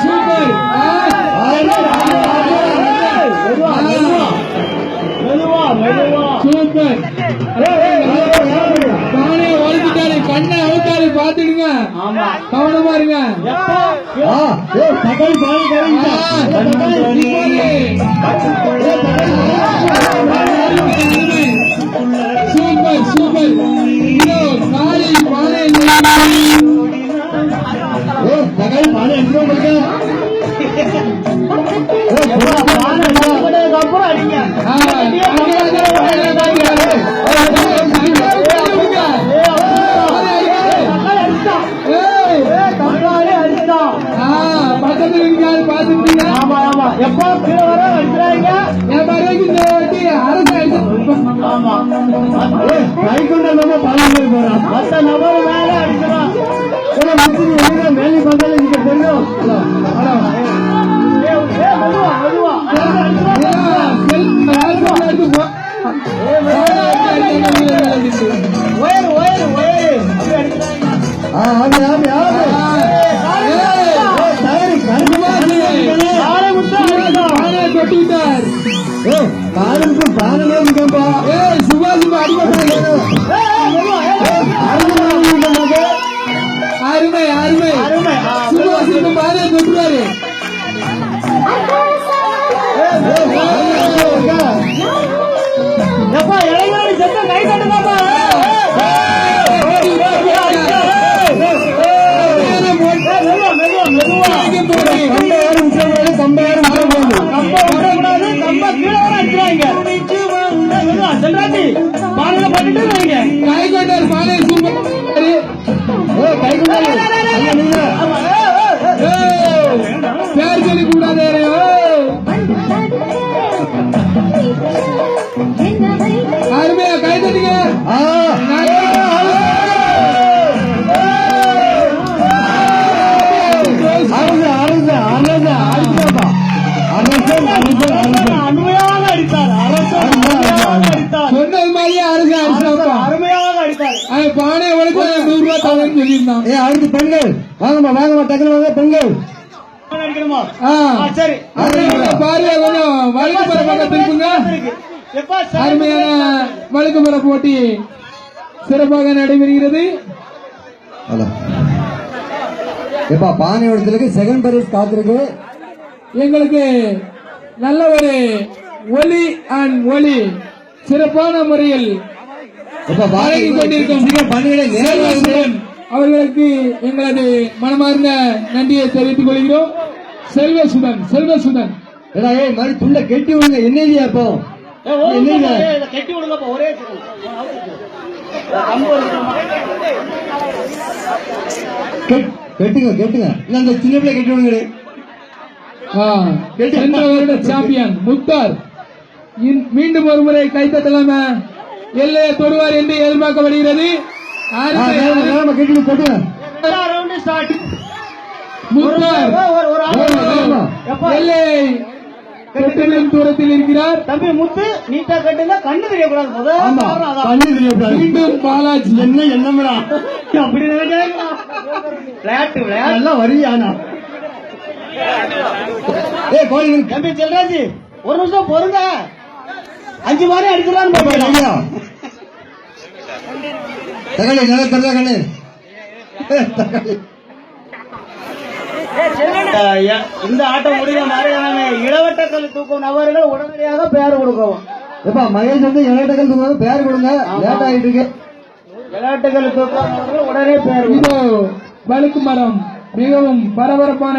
Super super. பானை வளர்த்துட்டாரு, கண்ணை அவுத்தாரு, பாத்துடுங்க. கவனமா இருங்க. Super super. காலை பானை எப்போ கீழே வர அடிக்கிறாங்க. மற்ற நபர் மேல அடிக்கிறான். மேலே பந்தாலும் இங்க தெரியும். அருமை அருமை சுபாஷ் பாரு தொட்டுவாரு. எப்பா இளைஞர் செத்த கை கட்டுதாப்பா. கை கொண்டார் பானை சூப்பர். கை கொண்டாரு பேர் சொல்லி கூடாது. அருமையா கை தட்டிங்க. சொன்னது மாதிரியே அரசு அருமையாக அடித்தார். பானை உழைச்சு 100 ரூபாய் தவறுன்னு சொல்லியிருந்தான். அடுத்து பெண்கள் வாங்கம்மா வாங்கம்மா டக்குனு வாங்க பெண்கள். சரி பாரு கொஞ்சம் வழுக்கு மர பக்கம் திருப்புங்க. அருமையான வழுக்கு மர போட்டி சிறப்பாக நடைபெறுகிறது. பானை உடைச்சலுக்கு செகண்ட் பரிஸ் காத்திருக்கு. எங்களுக்கு நல்ல ஒரு ஒலி அண்ட் ஒலி சிறப்பான முறையில் கொண்டிருக்கும் அவர்களுக்கு எங்களது மனமார்ந்த நன்றியை தெரிவித்துக் கொள்கிறோம். செல்வசுதன் செல்வசுதன் மாதிரி துண்ட கெட்டி விடுங்க. என்னையா இப்போ கெட்டி விடுங்க. ஒரே கெட்டுங்க கெட்டுங்க. இந்த சின்ன பிள்ளை கெட்டி விடுங்க. சென்ற வருட சாம்பியன் முக்தார் மீண்டும் ஒரு முறை கைத்தட்டலாம எல்லையை தொடுவார் என்று எதிர்பார்க்கப்படுகிறது. தூரத்தில் இருக்கிறார். தம்பி முத்து நீட்டா கட்டுங்க. கண்ணு தெரியக்கூடாது. மீண்டும் பாலாஜி என்ன என்னடா அப்படி விளையாட்டு வரியானா. தம்பி செல்ராஜி ஒரு நிமிஷம் பொருங்க. 5 மாதிரி அடிக்கலான்னு இந்த ஆட்டம் முடிய மாதிரி இளவட்டக்கல் தூக்கும் நபர்கள் உடனடியாக பெயர் கொடுக்கவும். எப்ப மகேஷ் வந்து இளவட்டக்கல் தூக்கம் பெயர் கொடுங்க. லேட் ஆகிட்டு இருக்கு. இளவட்டக்கல் தூக்கம் உடனே பெயர். வழுக்கு மரம் மிகவும் பரபரப்பான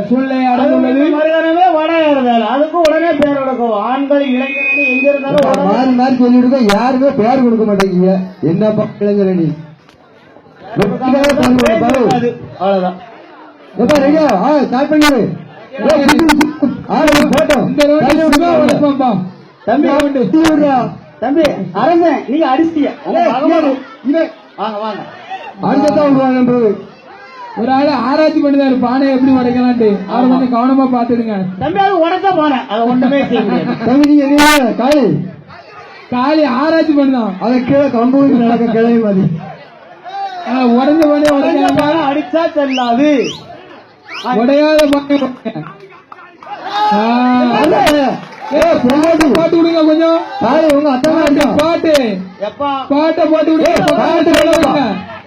சூழ்நிலை அடைந்துள்ளது. மறுகணமே வடையாடுதால் அதுக்கும் உடனே பெயர் கொடுக்கும். ஆண்கள் இளைஞர்கள் எங்க இருந்தாலும் மாறி மாறி சொல்லிடுங்க. யாருமே பெயர் கொடுக்க மாட்டேங்க. என்னப்பா இளைஞர் நீ அவ்வளவுதான். எப்ப ரெடியா ஸ்டார்ட் பண்ணிடு. தம்பி அரசன் நீங்க அடிச்சிய ஒரு ஆளு ஆராய்ச்சி பண்ணிதாரு பானை எப்படி உடைக்கலான்ட்டு. அவரை கொஞ்சம் கவனமா பாத்துடுங்க. தம்பி அது உடைச்சா பானை அதை ஒண்ணுமே செய்ய. காளி காளி ஆராய்ச்சி பண்ணுதான். அதை கீழே கம்பூரி நடக்க கிளம்பி மாதிரி உடஞ்ச பானை உடைக்கலாம். அடிச்சா செல்லாது. உடையாத பாட்டு பாட்டு விடுங்க கொஞ்சம். உங்க அத்தை பாட்டு பாட்டை போட்டு விடுங்க.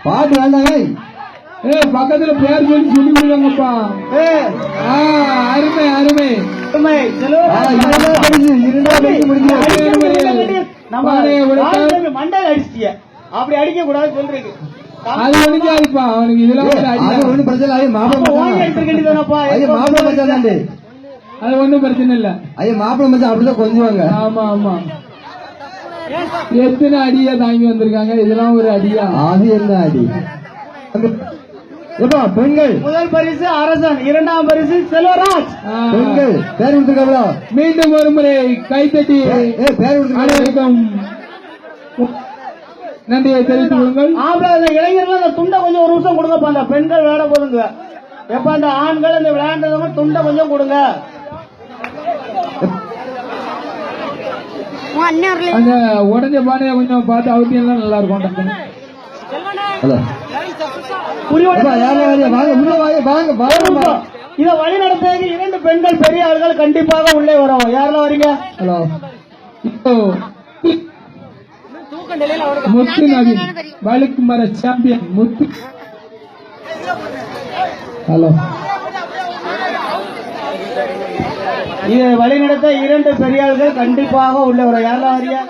பாட்டு வேண்டாங்க. பக்கத்துல பேர் சொல்லி சொல்லி விடுவாங்கப்பா. அருமை அருமை. மண்டல அடிச்சிட்டிய அப்படி அடிக்க கூடாது சொல்றீங்க. அது ஒழுங்காதுப்பா அவனுக்கு. இதெல்லாம் ஒன்னும் பிரச்சனை இல்லை. மாப்பிள்ள மச்சான் தாண்டி அது ஒன்னும் பிரச்சனை இல்ல. ஐயா மாப்பிள்ள மச்சான் அப்படிதான் கொஞ்சுவாங்க. ஆமா ஆமா. எத்தனை அடியா தாங்கி வந்திருக்காங்க. இதெல்லாம் ஒரு அடியா? அது என்ன அடி? பெண்கள் முதல் பரிசு அரசன், இரண்டாம் பரிசு செல்வராஜ். பெண்கள் பேர் கொடுத்துருக்காங்களா? மீண்டும் ஒரு முறை கைத்தட்டி பேர் அனைவருக்கும் நன்றியை தெரிவித்துக் கொள்ளுங்கள். அந்த இளைஞர்கள் அந்த துண்டை கொஞ்சம் ஒரு நிமிஷம் கொடுங்கப்பா. அந்த பெண்கள் விளையாட போதுங்க. எப்ப அந்த ஆண்கள் அந்த விளையாண்டவங்க துண்டை கொஞ்சம் கொடுங்க. அந்த உடஞ்ச பானைய கொஞ்சம் பார்த்து அவுட்டியெல்லாம் நல்லா இருக்கும். இதை வழி நடத்த இரண்டு பெண்கள் பெரிய ஆள்கள் கண்டிப்பாக உள்ளே வரும். யாரெல்லாம் வரீங்க? ஹலோ முத்து நவீன் பாலிகுமார சாம்பியன் முத்து. ஹலோ இதை வழி நடத்த இரண்டு பெரியாள்கள் கண்டிப்பாக உள்ளே வரும். யாரெல்லாம் வரீங்க?